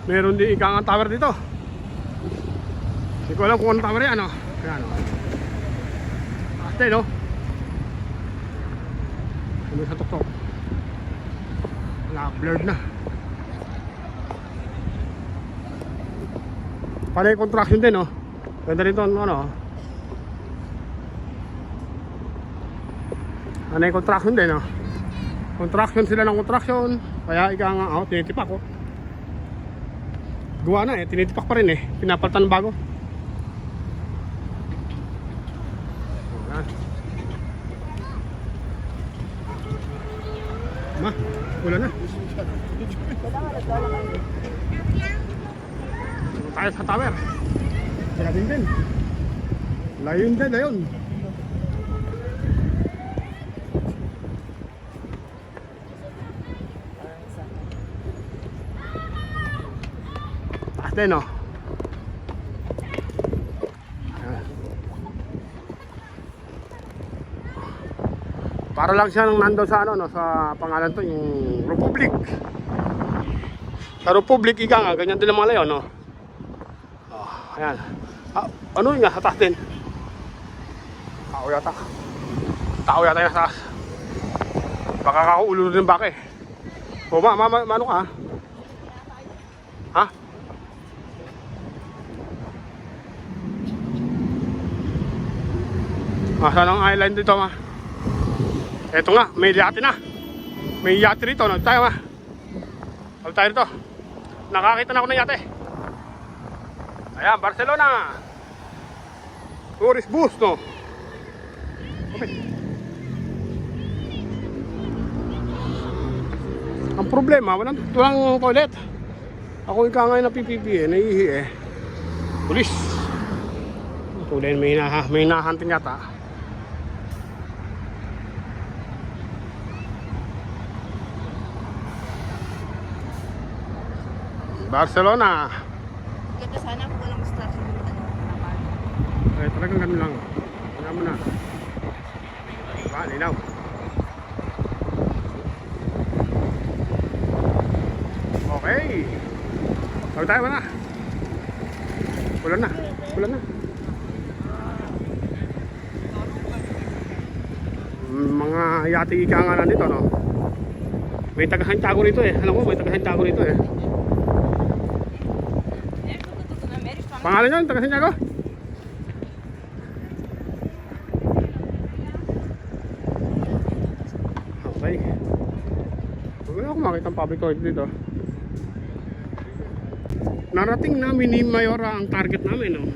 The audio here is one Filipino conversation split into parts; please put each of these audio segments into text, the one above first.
Meron din ikang tower dito. Hindi ko alam kung anong tower yan, no? Ayan, no? Ate, no? Ano sa tuktok? Blurred na. Panay contraction din, no? Ganda rin ito, ano? Panay contraction din, no? Contraction sila ng contraction. Kaya ika nga, oh, tinitipak, oh. Gawa na, eh. Tinitipak pa rin, eh. Pinapalitan ng bago. Ayan. Ma, ulan na. Tayo sa tower. Kaya din. Layon din, layon. Taas din, no? Para lang siya nang nandun sa ano, no, sa pangalan to, yung Republic. Sa Republic, ika nga, ganyan din ang mga layon, no? Oh, ayan. Ah, ano yun nga, sa taas din. Tao yata. Tao yata yung sa taas. Baka kakaulo rin baka eh. O, ano ka? Ha? Saan ang island dito, ma? Eto nga, may yate na. May yate rito, no? Tayo, ma. Huwag tayo rito. Nakakita na ako ng yate. Ayan, Barcelona. Tourist bus, no? Okay. Ang problema, walang toilet. Ako yung kangay na PPP eh, naiihi eh. Pulis. Tuloy, may nahanting yata. Barcelona. Ganda sana kung walang station yung Ay, talagang ganun lang. Wala mo na. Diba, linaw. Okay. Tawag tayo ba na? Ulan na. Ulan na. Mga yate ika nga na dito, no? May taga-Santiago rito eh. Alam mo, may taga-Santiago rito eh. Pangalan nyo, taga-Santiago? Okay. Wala akong makita ang public toilet dito. Narating namin ni Mayora ang target namin, no?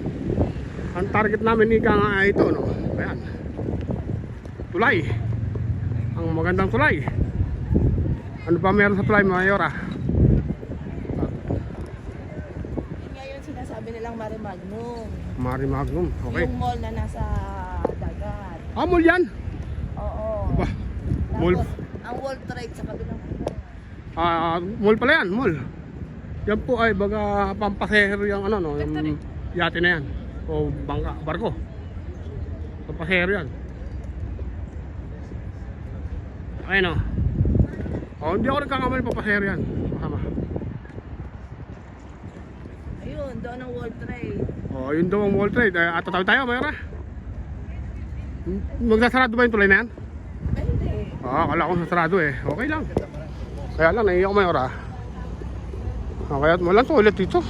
Ang target namin ika nga ito, no? Ayan. Tulay. Ang magandang tulay. Ano pa meron sa tulay, Mayora? Sinasabi nilang Mare Magnum. Mare Magnum, okay. Yung mall na nasa dagat. Ah, mall yan? Oo. Aba, Tapos, mall. ang World Trade sa kabilang Mall pala yan, mall. Yan po ay baga pampasahero yung ano, no, yung yate na yan. O bangka, barko. Pampasahero yan. Ayun, no. O, hindi ako nagkakamali, pampasahero yan. Masama. Ayun, doon ang World Trade. O, yun daw ang World Trade. At tatawid tayo, Mayora. Magsasarado ba yung tulay na yan? Ay, hindi. Akala ko sasarado eh. Okay lang. Kaya lang, naiiyak ko, Mayora. Kaya walang toilet dito.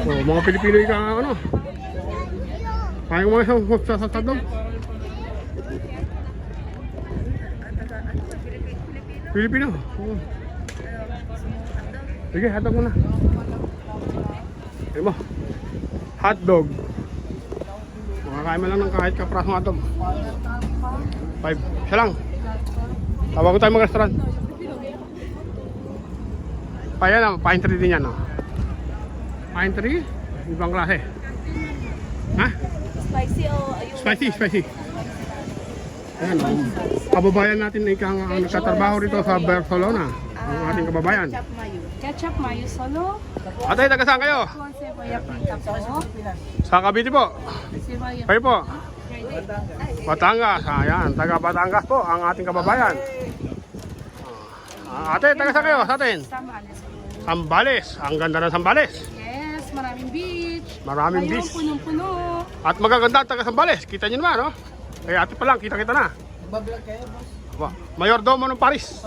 Mga Pilipino yung ano. Kaya mo isang sa doon. Pilipino. Sige, hotdog muna. Sige mo. Hotdog. Makakain mo lang ng kahit kaprasong hotdog. 5. Isa lang. Tawag ko tayo mag-restaurant. Paya na, pine tree din yan, no? Pine tree? Ibang klase. Ha? Spicy o ayun? Spicy. Ayan, kababayan natin ang nagtatrabaho rito sa Barcelona. Ang ating kababayan. Ketchup mayo solo. Atay, taga saan kayo? Con cebolla pita po. Sa Cavite po. Cebolla. Kayo po? Batangas. Ayan, taga Batangas po ang ating kababayan. Ate, taga saan kayo sa atin? Sambales. Sambales. Ang ganda ng Sambales. Yes, maraming beach. Maraming Ngayon, beach. punong-puno. At magaganda ang taga Sambales. Kita nyo naman, no? Kaya ate pa lang, kita-kita na. Bablog kayo, boss. Aba, Mayordomo ng Paris.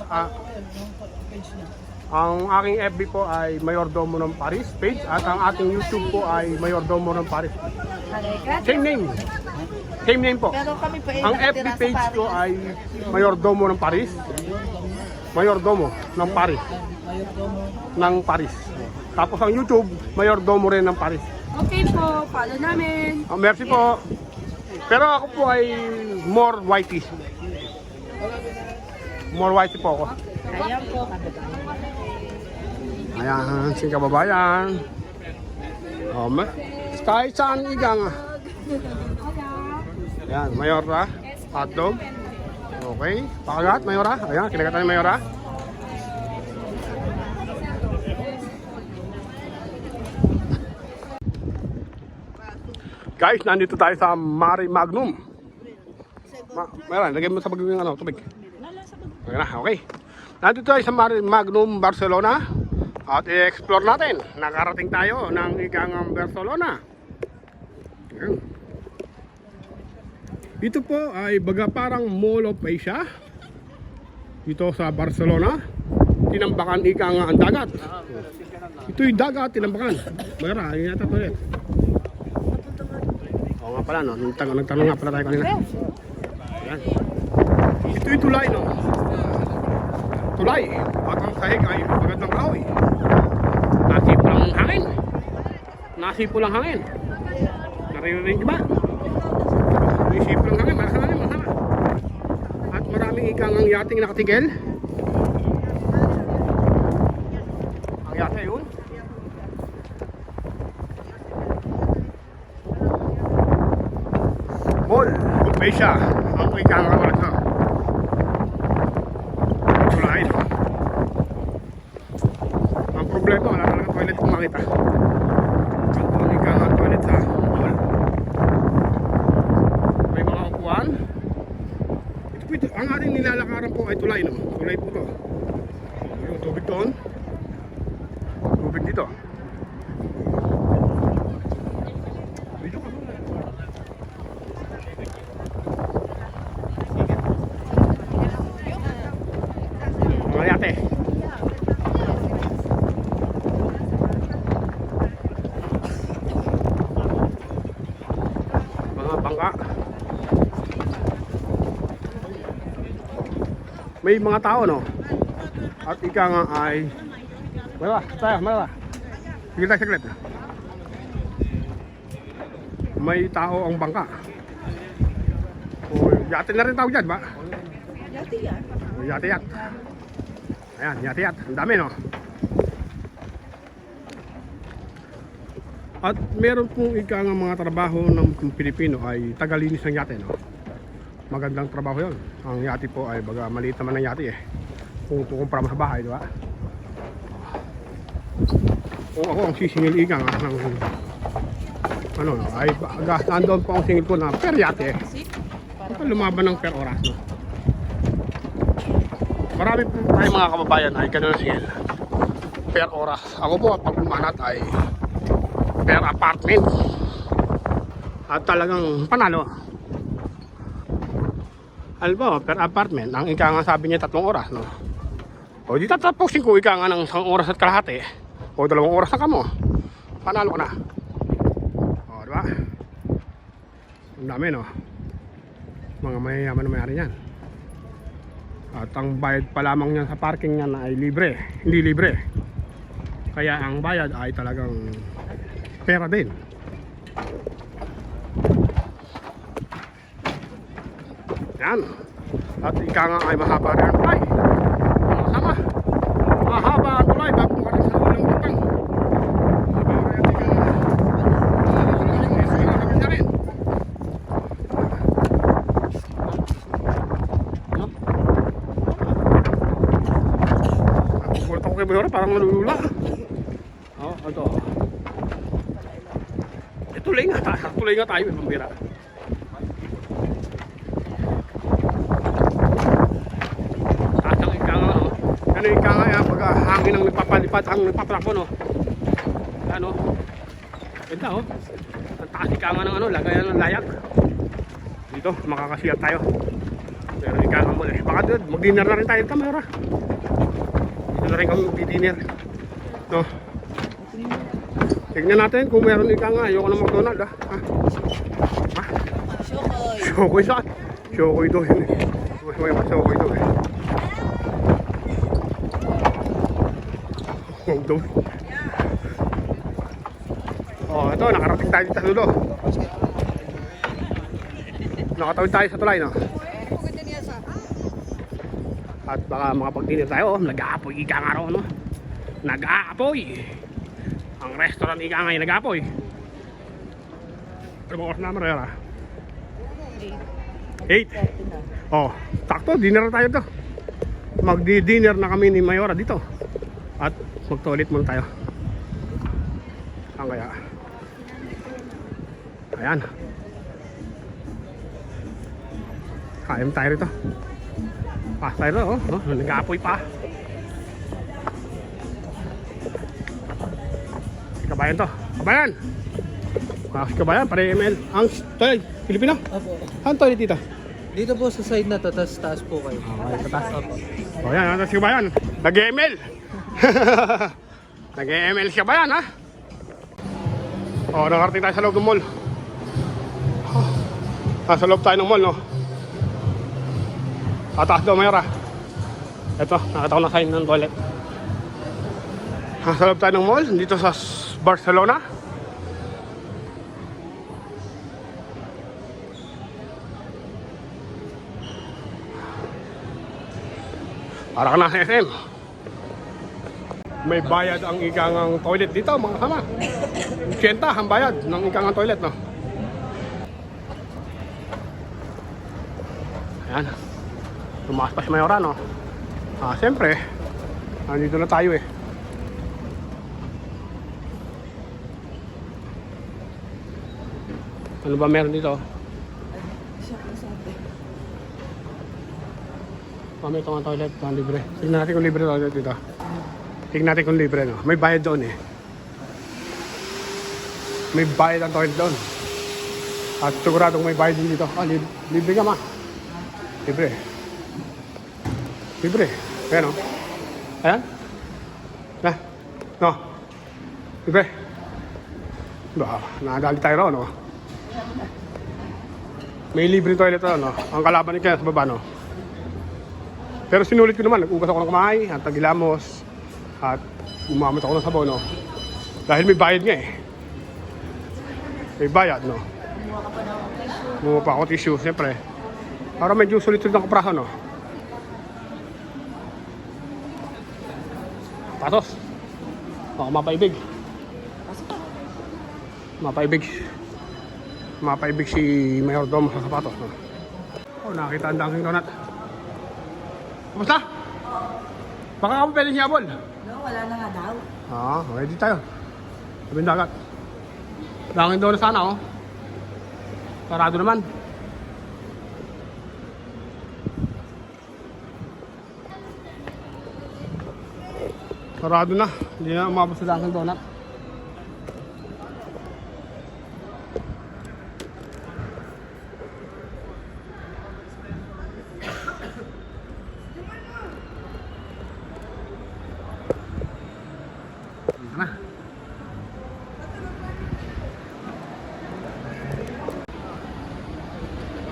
Ang aking FB po ay Mayordomo ng Paris page at ang ating YouTube po ay Mayordomo ng Paris. Same name. Same name po. Pero kami pa Ang FB page ko ay Mayordomo ng Paris. Mayordomo ng Paris. Ng Paris. Tapos ang YouTube, Mayordomo rin ng Paris. Okay po, follow namin. Merci po. Pero ako po ay more whitey. More whitey po ako. Ayan po. Ayan, si kababayan. Kahit saan igang. Ayan, Mayora. Hotdog. Okay. Pakagat, Mayora. Ayan, kinagatan ni Mayora. Guys, nandito tayo sa Mare Magnum. Mayroon, lagay mo sa bagay ng tubig. Okay na, okay. Nandito tayo sa Mare Magnum, Barcelona. At i-explore natin. Nakarating tayo ng ikangang Barcelona. Ayan. Ito po ay baga parang Mall of Asia. Dito sa Barcelona. Tinambakan ikang ang dagat. Ito'y dagat, tinambakan. Mayroon, yun yata ito ulit. Oo nga pala, no? Nagtanong nga pala tayo kanina. Ayan. Ito'y tulay, no? Tulay. At ang sahig ay magandang kahoy. Nasipo lang hangin. Nasipo lang hangin. Naririnig ba? Nasipo lang hangin. Marasa na rin, masama. At maraming ikang ang yating nakatigil. Ang yate yun. Mall of Asia. Ang ikang kawalat na. Tulay, no? Ang problema, wala talaga toilet kung makita. Ang tunig ang toilet sa mall. May mga upuan. Ito, ang ating nilalakaran po ay tulay, no? Tulay po to. Yung tubig doon. Tubig dito. Dito ka. Mga yate. Mga bangka. May mga tao, no? At ika nga ay mala, tayo, mala. Sige tayo saglit. May tao ang bangka. O, yate na rin tao dyan, ba? Yati yan. O, yate-yat. Ayan, yate-yat. Ang dami, no? At meron pong ika nga mga trabaho ng Pilipino ay tagalinis ng yate, no? Magandang trabaho yon. Ang yate po ay baga maliit naman ng yate eh. Kung kukumpara mo sa bahay, di ba? Kung ako ang sisingil ika nga ng ano, no? Ay baga nandoon po ang singil ko na per yate eh. Ito lumaban ng per oras, no? Marami po tayong mga kababayan ay ganun ang singil. Per oras. Ako po pag umanat ay per apartment. At talagang panalo. Alba, per apartment, ang ika nga sabi niya 3 oras, no? O di tatapusin ko ika nga ng 1 oras at kalahati. O 2 oras na kamo. Panalo ka na. O, diba? Ang dami, no? Mga mayayaman na mayari niyan. At ang bayad pa lamang niya sa parking niya na ay libre. Hindi libre. Kaya ang bayad ay talagang pera din. Yan. At ika nga ay mahaba rin ang tulay. Masama. Mahaba ang tulay bago ka rin sa ulang lupang. Mahaba rin ika nga. Mahaba rin. Kulit ako kay Mayora, parang nalulula. Oo, ito. Tuloy nga tayo, pambira. Ano ika nga yan, pag hangin ang nagpapalipad, ang nagpaplako, no? Yan, no? Ganda, oh. Ang taas ika nga ng ano, lagayan ng layak. Dito, makakasiyat tayo. Pero ika nga muna, eh. Baka doon, mag-dinner na rin tayo dito, Mayora. Dito na rin kami mag-dinner. No? Tignan natin kung meron ika nga. Ayoko ng McDonald's, ah. Ha? Ha? Shokoy. Shokoy saan? Shokoy to, yun eh. May shokoy to, eh. Oh, daw. Oh, ito, nakarating tayo dito sa dulo. Nakatawid tayo sa tulay, no? At baka makapag-dinner tayo, oh. Nag-aapoy, ika nga raw, no? Nag-aapoy. Ang restaurant ika nga yung nag-aapoy. Ano ba oras naman, Rera? 8. Oh, takto, dinner na tayo to. Magdi-dinner na kami ni Mayora dito. At mag-toilet muna tayo. Saan kaya? Ayan. Kain tayo rito. Pa tayo rito, oh. Oh, nag-aapoy pa. Kabayan to. Kabayan! Kabayan, pare ML. Ang toilet, Pilipino? Opo. Ang toilet dito? Dito po sa side na to, taas po kayo. Okay, tatas. Opo. O yan, ang si Kabayan. Nag-ML. Nag-ML si Kabayan, ha? O, nakarating tayo sa loob ng mall. Nasa loob tayo ng mall, no? Taas daw, Mayora. Ito, nakita ko na sign ng toilet. Nasa loob tayo ng mall, dito sa Barcelona. Para ka na sa SM. May bayad ang ikangang toilet dito, mga kasama. 80 ang bayad ng ikangang toilet, no? Ayan. Tumaas pa si Mayora, no? Siyempre, nandito na tayo, eh. Ano ba meron dito? May itong toilet, itong libre. Tignan natin kung libre toilet dito. Tignan natin kung libre, no? May bayad doon, eh. May bayad ang toilet doon. At siguradong may bayad din dito. Libre ka, ma. Libre. Libre. Ayan, no? Ayan? No? Libre. Nakadali tayo raw, no? May libre toilet raw, no? Ang kalaban ni Kaya sa baba, no? Pero sinulit ko naman, nag-ugas ako ng kamay at nagilamos at umamot ako ng sabaw, no? Dahil may bayad nga, eh. May bayad, no? Kumuha pa ako tissue, siyempre. Para medyo sulit-sulit ang kapraso, no? Patos. O, mapaibig. Mapaibig si Mayordomo sa sapatos, no? O, nakita ang Dunkin' Donut. Kumusta? Baka ka mo pwede siya, Bol? No, wala na nga daw. Ready tayo. Sabing dagat. Dunkin' Donut sana, oh. Sarado naman. Sarado na. Hindi na umabot sa Dunkin' Donut. Na.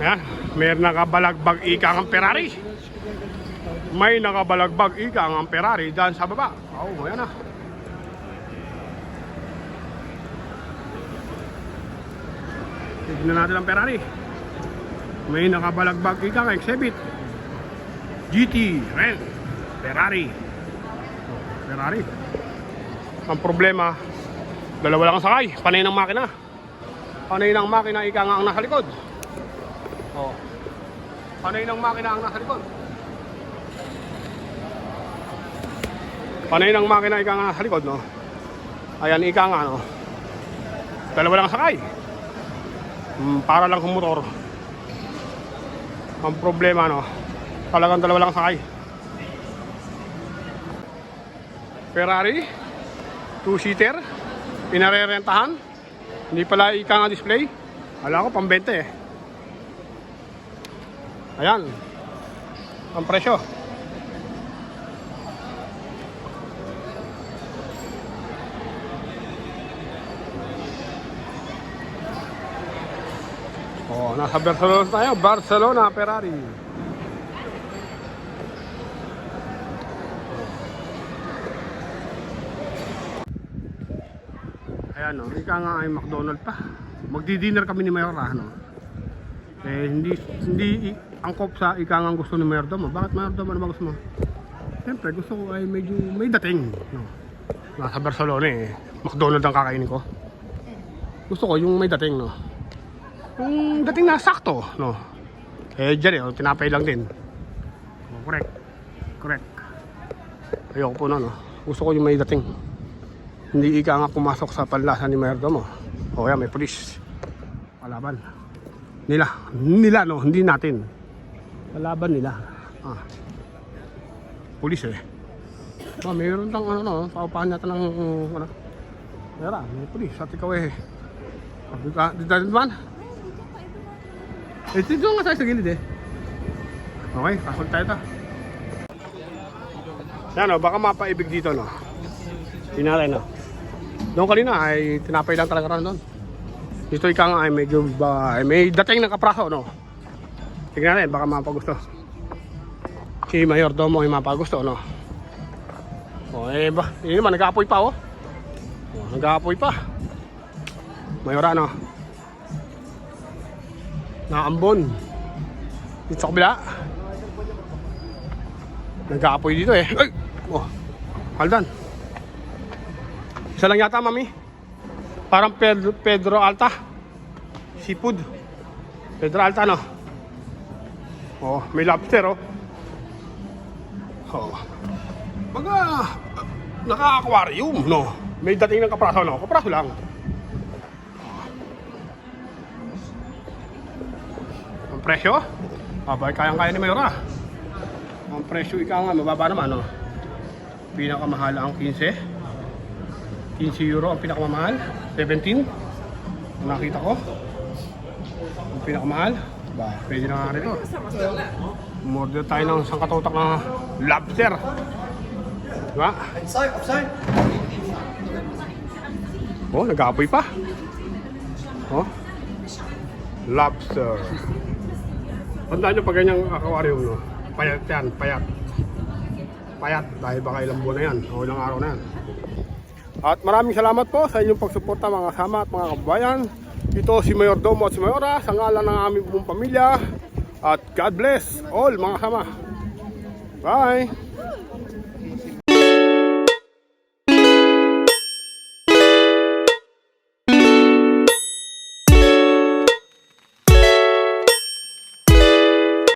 Ayan, may nakabalagbag ikang ang Ferrari. May nakabalagbag ikang ang Ferrari dyan sa baba. Oh, ayan na. Tignan natin ang Ferrari. May nakabalagbag ikang exhibit. GT Ren Ferrari. Ferrari. Ang problema, dalawa lang ang sakay. Panay ng makina. Panay ng makina, ika nga ang nasa likod. Oh. Panay ng makina ang nasa likod. Panay ng makina, ika nga nasa likod, no? Ayan, ika nga, no? Dalawa lang ang sakay. Para lang kung motor. Ang problema, no? Talagang dalawa lang ang sakay. Ferrari. Two-seater. Pinarerentahan. Hindi pala ika nga display. Wala ko pambenta eh. Ayan. Ang presyo. Oh, nasa Barcelona tayo. Barcelona, Ferrari. Ayan o, ika nga ay McDonald pa. Magdi-dinner kami ni Mayora, no? Eh, hindi angkop sa ika nga gusto ni Mayordomo. Bakit Mayordomo? Ano ba gusto mo? Siyempre, gusto ko ay medyo may dating, no? Nasa Barcelona eh. McDonald ang kakainin ko. Gusto ko yung may dating, no? Yung dating na sakto, no? Eh, dyan eh, tinapay lang din. Oh, correct. Correct. Ayoko po na, no? Gusto ko yung may dating. Hindi ika nga pumasok sa panlasa ni Mayordomo. O yan, may pulis. Palaban. Nila, no? Hindi natin. Palaban nila. Ah. Pulis eh. Mayroon tang ano, no? Paupahan natin ng, ano? Mayroon, may pulis. At ikaw eh. Dito naman. Eh, dito nga tayo sa gilid eh. Okay, pasok tayo ito. Yan o, baka mapaibig dito, no? Pinalay, no? Doon kanina ay tinapay lang talaga rin doon. Dito ika nga ay medyo may dating ng kapraso, no? Tignan natin, baka mapagusto. Si Mayordomo ay mapagusto, no? O, eh ba? Hindi naman, nag-aapoy pa, oh. O, nag-aapoy pa. Mayora, no? Naambon. Dito sa kabila. Nag-aapoy dito, eh. Ay! Oh, Aldan. Isa lang yata, mami. Parang Pedro Alta. Seafood. Pedro Alta, no? Oh, may lobster, oh. Oh. Baga, naka-aquarium, no? May dating ng kapraso, no? Kapraso lang. Ang presyo? Abay, kayang-kaya ni Mayora. Ang presyo, ikaw nga, mababa naman, no? Pinakamahal ang 15. 15 euro ang pinakamamahal. 17 nakita ko ang pinakamahal. Ba, pwede na nga rin ito. Umorder tayo ng isang katutak na lobster, diba? Oh, nag-aapoy pa. Oh, lobster. Tandaan nyo pag ganyang aquarium, no? Payat yan, payat. Payat dahil baka ilang buwan na yan o ilang araw na yan. At maraming salamat po sa inyong pagsuporta, mga kasama at mga kababayan. Ito si Mayordomo at si Mayora sa ngalan ng aming buong pamilya. At God bless all, mga kasama. Bye!